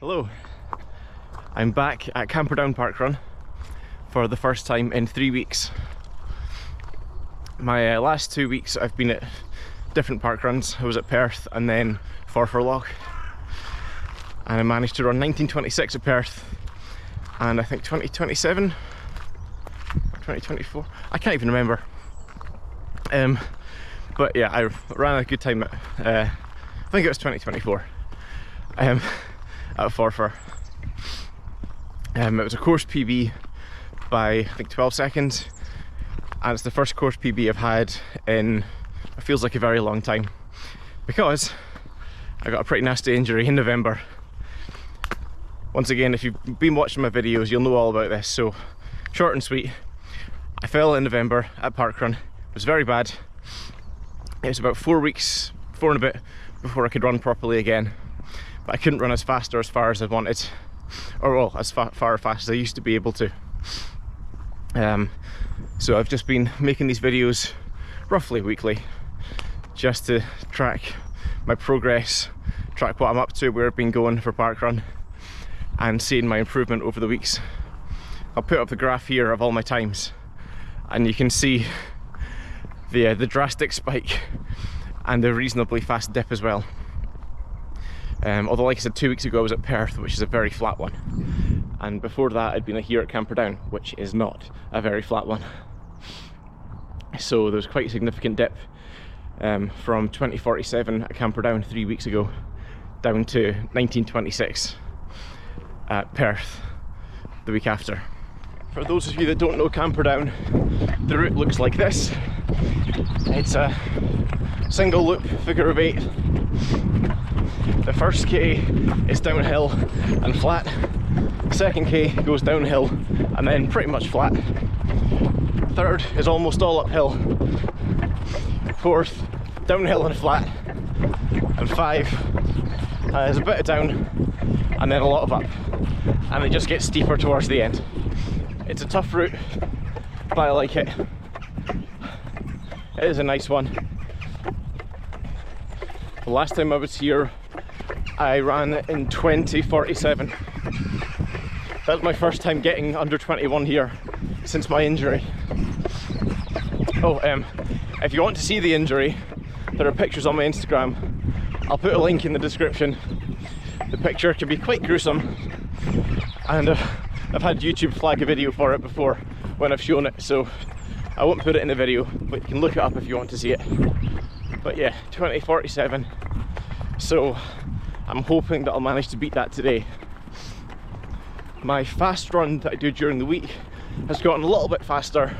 Hello, I'm back at Camperdown parkrun for the first time in 3 weeks. My last 2 weeks I've been at different parkruns. I was at Perth and then Forfar, and I managed to run 1926 at Perth and I think 2027 or 2024, I can't even remember. But yeah, I ran a good time at I think it was 2024 at Forfar. It was a course PB by I think 12 seconds, and it's the first course PB I've had in it feels like a very long time, because I got a pretty nasty injury in November. Once again, if you've been watching my videos, you'll know all about this, so short and sweet. I fell in November at parkrun. It was very bad. It was about 4 weeks, 4 and a bit, before I could run properly again. But I couldn't run as fast or as far as I wanted, or well, as far or fast as I used to be able to. So I've just been making these videos roughly weekly, just to track my progress, track what I'm up to, where I've been going for parkrun, and seeing my improvement over the weeks. I'll put up the graph here of all my times, and you can see the drastic spike and the reasonably fast dip as well. Although, like I said, 2 weeks ago I was at Perth, which is a very flat one, and before that I'd been here at Camperdown, which is not a very flat one. So there was quite a significant dip from 2047 at Camperdown 3 weeks ago down to 1926 at Perth the week after. For those of you that don't know Camperdown, the route looks like this. It's a single loop figure of 8. The first K is downhill and flat. Second K goes downhill and then pretty much flat. Third is almost all uphill. Fourth, downhill and flat. And 5 is a bit of down and then a lot of up. And it just gets steeper towards the end. It's a tough route, but I like it. It is a nice one. The last time I was here, I ran in 2047. That was my first time getting under 21 here since my injury. Oh, if you want to see the injury, there are pictures on my Instagram. I'll put a link in the description. The picture can be quite gruesome, and I've had YouTube flag a video for it before when I've shown it, so I won't put it in the video, but you can look it up if you want to see it. But yeah, 2047. So I'm hoping that I'll manage to beat that today. My fast run that I do during the week has gotten a little bit faster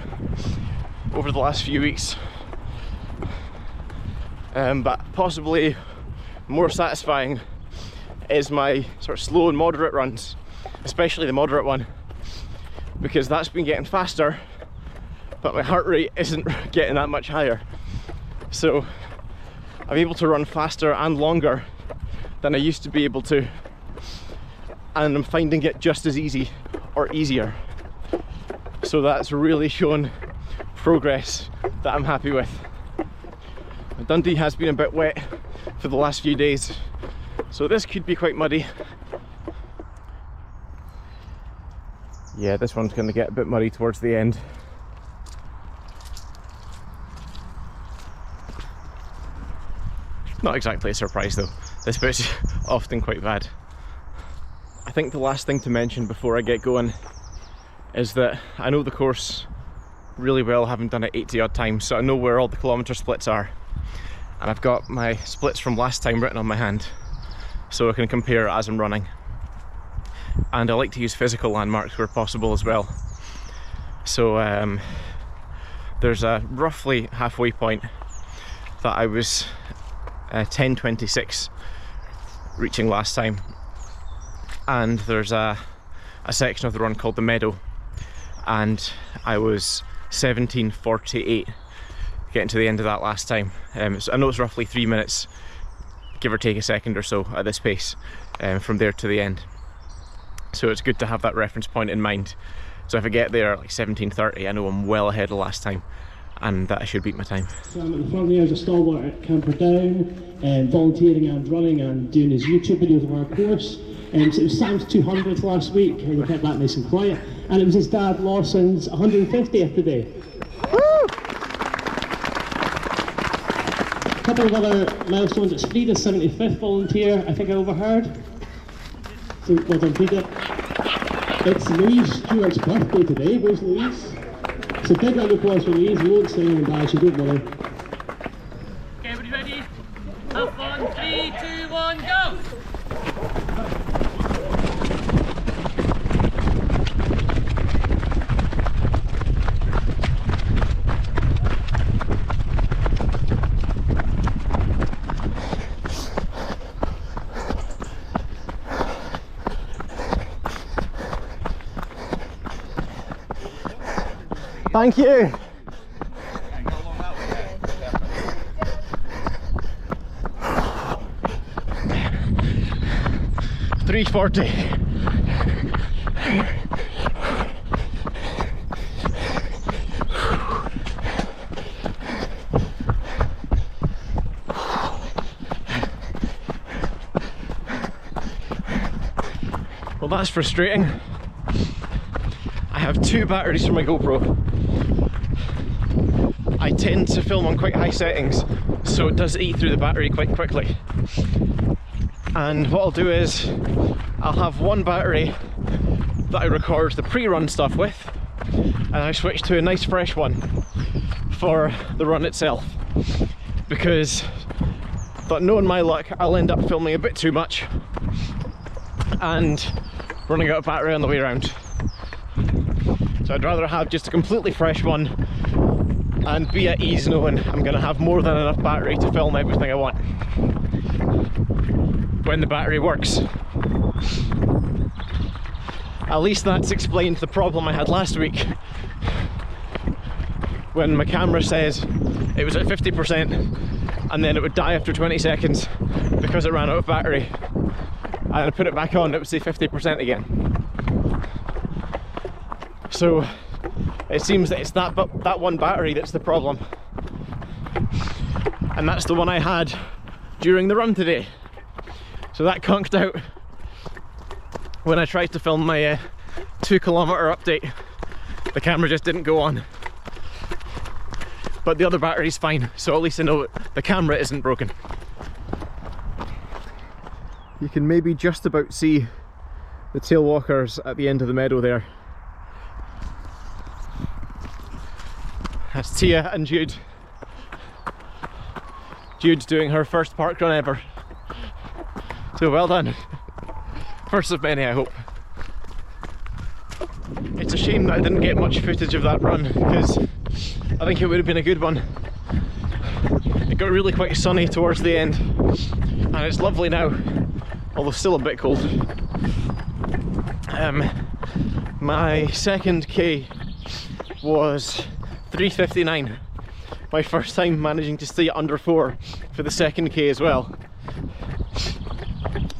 over the last few weeks, but possibly more satisfying is my sort of slow and moderate runs, especially the moderate one, because that's been getting faster, but my heart rate isn't getting that much higher. So I'm able to run faster and longer than I used to be able to, and I'm finding it just as easy or easier. So that's really shown progress that I'm happy with. Dundee has been a bit wet for the last few days, so this could be quite muddy. Yeah, this one's going to get a bit muddy towards the end. Not exactly a surprise though, this bit's often quite bad. I think the last thing to mention before I get going is that I know the course really well, having done it 80 odd times, so I know where all the kilometre splits are, and I've got my splits from last time written on my hand so I can compare as I'm running. And I like to use physical landmarks where possible as well. So there's a roughly halfway point that I was 10:26 reaching last time, and there's a section of the run called the Meadow, and I was 17:48 getting to the end of that last time. So I know it's roughly 3 minutes, give or take a second or so at this pace, from there to the end. So it's good to have that reference point in mind. So if I get there at like 17:30, I know I'm well ahead of last time. and that I should beat my time. So I'm at the front here as a stalwart at Camperdown, volunteering and running and doing his YouTube videos of our course. So it was Sam's 200th last week, and we kept that nice and quiet. And it was his dad Lawson's 150th today. Woo! A couple of other milestones. It's Frida's 75th volunteer, I think I overheard. So well done, Frida. It's Louise Stewart's birthday today. Where's Louise? So big round of applause for Louise. We won't sing and die, so don't worry. Okay, everybody ready? Have fun. 3, 2, 1, go! Thank you. 340. Well, that's frustrating. I have 2 batteries for my GoPro. I tend to film on quite high settings, so it does eat through the battery quite quickly. And what I'll do is, I'll have one battery that I record the pre-run stuff with, and I switch to a nice fresh one for the run itself. Because I thought, knowing my luck, I'll end up filming a bit too much and running out of battery on the way around. So I'd rather have just a completely fresh one and be at ease knowing I'm going to have more than enough battery to film everything I want when the battery works. At least that's explained the problem I had last week when my camera says it was at 50% and then it would die after 20 seconds because it ran out of battery, and I put it back on, it would say 50% again. So it seems that it's that one battery that's the problem, and that's the one I had during the run today. So that conked out when I tried to film my 2 kilometer update. The camera just didn't go on, but the other battery's fine, so at least I know the camera isn't broken. You can maybe just about see the tail walkers at the end of the meadow there. That's Tia and Jude. Jude's doing her first parkrun ever. So well done. First of many, I hope. It's a shame that I didn't get much footage of that run, because I think it would have been a good one. It got really quite sunny towards the end, and it's lovely now, although still a bit cold. My second K was 3:59. My first time managing to stay under 4 for the second K as well.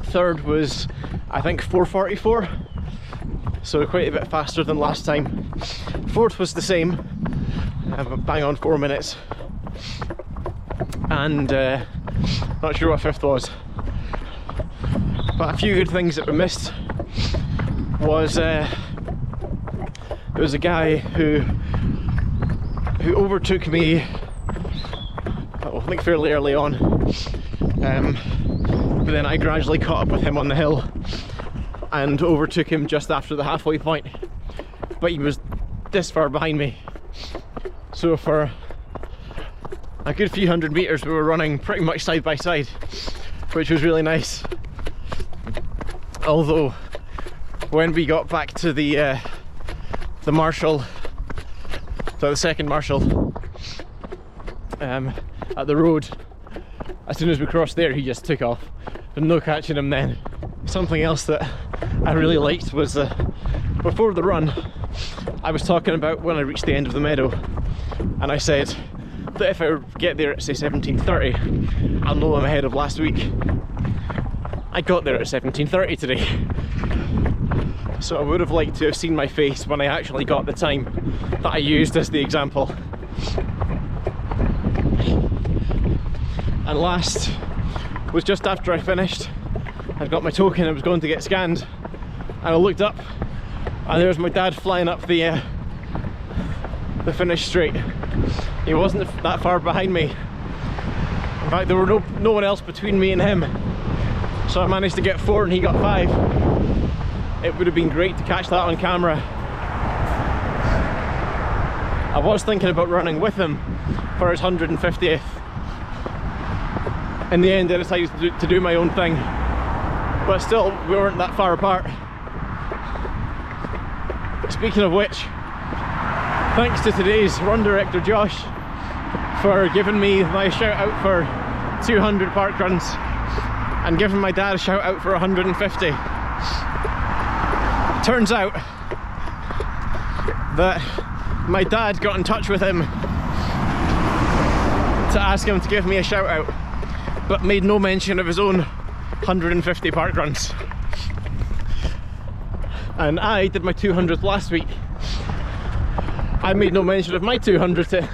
Third was, I think, 4:44, so quite a bit faster than last time. Fourth was the same, bang on 4 minutes, and not sure what fifth was. But a few good things that we missed was there was a guy who overtook me, I think fairly early on, but then I gradually caught up with him on the hill and overtook him just after the halfway point, but he was this far behind me. So for a good few hundred meters we were running pretty much side by side, which was really nice. Although when we got back to the marshal, so the second marshal, at the road, as soon as we crossed there he just took off. There's no catching him then. Something else that I really liked was before the run I was talking about when I reached the end of the meadow, and I said that if I get there at say 17:30 I'll know I'm ahead of last week. I got there at 17:30 today, so I would have liked to have seen my face when I actually got the time that I used as the example. And last was just after I finished. I'd got my token, I was going to get scanned, and I looked up and there's my dad flying up the finish straight. He wasn't that far behind me. In fact, there were no one else between me and him. So I managed to get 4 and he got 5. It would have been great to catch that on camera. I was thinking about running with him for his 150th. In the end I decided to do my own thing. But still, we weren't that far apart. Speaking of which, thanks to today's run director Josh for giving me my shout out for 200 park runs and giving my dad a shout out for 150. Turns out that my dad got in touch with him to ask him to give me a shout out, but made no mention of his own 150 park runs. And I did my 200th last week. I made no mention of my 200 to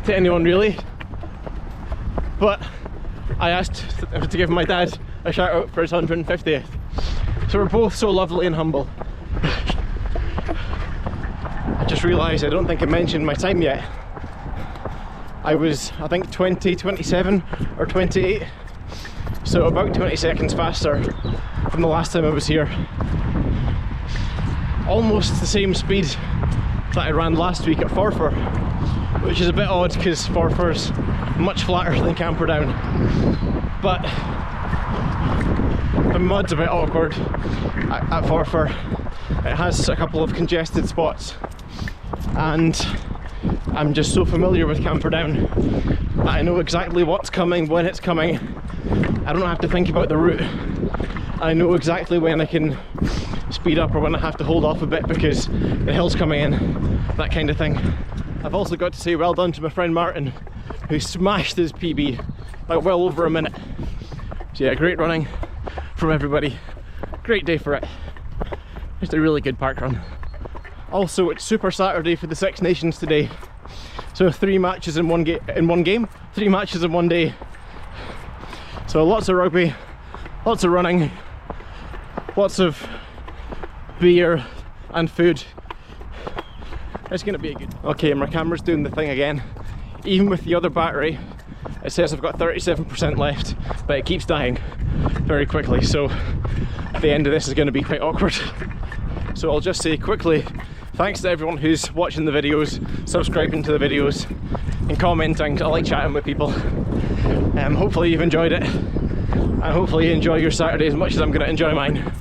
anyone really, but I asked to give my dad a shout out for his 150th. So we're both so lovely and humble. I just realised I don't think I mentioned my time yet. I was, I think, 27 or 28, so about 20 seconds faster from the last time I was here. Almost the same speed that I ran last week at Forfar, which is a bit odd because Forfar's much flatter than Camperdown, but the mud's a bit awkward at Forfar. It has a couple of congested spots, and I'm just so familiar with Camperdown that I know exactly what's coming, when it's coming. I don't have to think about the route. I know exactly when I can speed up or when I have to hold off a bit because the hill's coming in, that kind of thing. I've also got to say well done to my friend Martin, who smashed his PB by well over a minute. So yeah, great running from everybody. Great day for it. Just a really good park run. Also, it's Super Saturday for the Six Nations today. So 3 matches in one game, 3 matches in one day. So lots of rugby, lots of running, lots of beer and food. It's gonna be a good... Okay, my camera's doing the thing again. Even with the other battery, it says I've got 37% left, but it keeps dying very quickly, so the end of this is gonna be quite awkward. So I'll just say quickly, thanks to everyone who's watching the videos, subscribing to the videos, and commenting. I like chatting with people. Hopefully you've enjoyed it, and hopefully you enjoy your Saturday as much as I'm gonna enjoy mine.